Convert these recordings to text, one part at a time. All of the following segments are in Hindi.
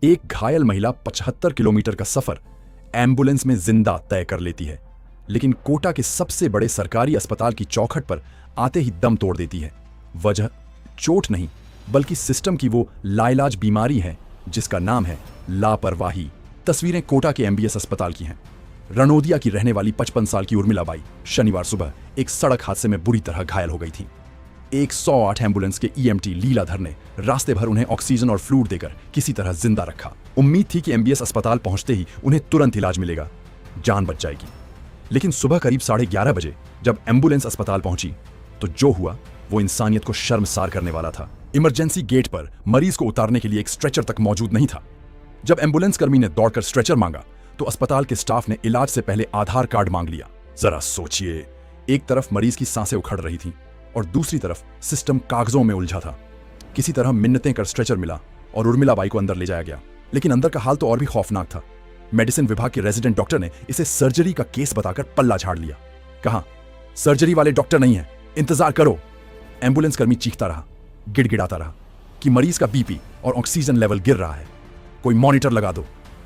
एक घायल महिला 75 किलोमीटर का सफर एम्बुलेंस में जिंदा तय कर लेती है, लेकिन कोटा के सबसे बड़े सरकारी अस्पताल की चौखट पर आते ही दम तोड़ देती है। वजह चोट नहीं, बल्कि सिस्टम की वो लाइलाज बीमारी है जिसका नाम है लापरवाही। तस्वीरें कोटा के एमबीएस अस्पताल की हैं। रणोदिया की रहने वाली 55 साल की उर्मिला बाई शनिवार सुबह एक सड़क हादसे में बुरी तरह घायल हो गई थी। 108 एम्बुलेंस के ईएमटी लीलाधर ने रास्ते भर उन्हें ऑक्सीजन और फ्लूइड देकर किसी तरह जिंदा रखा। उम्मीद थी कि एमबीएस अस्पताल पहुंचते ही उन्हें तुरंत इलाज मिलेगा, जान बच जाएगी। लेकिन सुबह करीब 11:30 बजे जब एम्बुलेंस अस्पताल पहुंची तो जो हुआ वो इंसानियत को शर्मसार करने वाला था। इमरजेंसी गेट पर मरीज को उतारने के लिए एक स्ट्रेचर तक मौजूद नहीं था। जब एम्बुलेंस कर्मी ने दौड़कर स्ट्रेचर मांगा तो अस्पताल के स्टाफ ने इलाज से पहले आधार कार्ड मांग लिया। जरा सोचिए, एक तरफ मरीज की सांसें उखड़ रही थीं और दूसरी तरफ सिस्टम कागजों में उलझा था। किसी तरह मिन्नतें कर स्ट्रेचर मिला और उर्मिला बाई को अंदर ले जाया गया। लेकिन अंदर का हाल तो और भी खौफनाक था। मेडिसिन विभाग के रेजिडेंट डॉक्टर ने इसे सर्जरी का केस बताकर पल्ला झाड़ लिया। कहा, सर्जरी वाले डॉक्टर नहीं है, इंतजार करो। एम्बुलेंस कर्मी चीखता रहा, गिड़गिड़ाता रहा कि मरीज का बीपी और ऑक्सीजन लेवल गिर रहा है, कोई मॉनिटर लगा दो,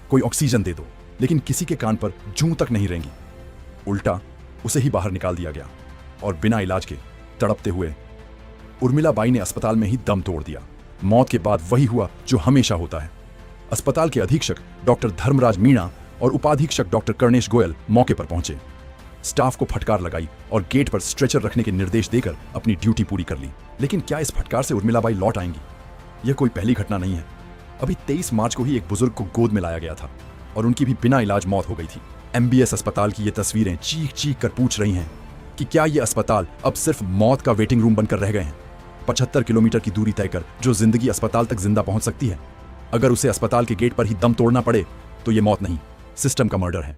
कोई ऑक्सीजन दे दो। लेकिन किसी के कान पर जूं तक नहीं रेंगी। उल्टा उसे ही बाहर निकाल दिया गया और बिना इलाज के तड़पते हुए उर्मिला बाई ने अस्पताल में ही दम तोड़ दिया। मौत के बाद वही हुआ जो हमेशा होता है। अस्पताल के अधीक्षक डॉक्टर धर्मराज मीणा और उपाधीक्षक डॉक्टर कर्णेश गोयल मौके पर पहुंचे। स्टाफ को फटकार लगाई और गेट पर स्ट्रेचर रखने के निर्देश देकर अपनी ड्यूटी पूरी कर ली। लेकिन क्या इस फटकार से उर्मिला बाई लौट आएंगी? यह कोई पहली घटना नहीं है। अभी 23 मार्च को ही एक बुजुर्ग को गोद में लाया गया था और उनकी भी बिना इलाज मौत हो गई थी। एमबीएस अस्पताल की ये तस्वीरें चीख चीख कर पूछ रही हैं कि क्या ये अस्पताल अब सिर्फ मौत का वेटिंग रूम बनकर रह गए हैं? 75 किलोमीटर की दूरी तय कर जो जिंदगी अस्पताल तक जिंदा पहुंच सकती है, अगर उसे अस्पताल के गेट पर ही दम तोड़ना पड़े तो ये मौत नहीं, सिस्टम का मर्डर है।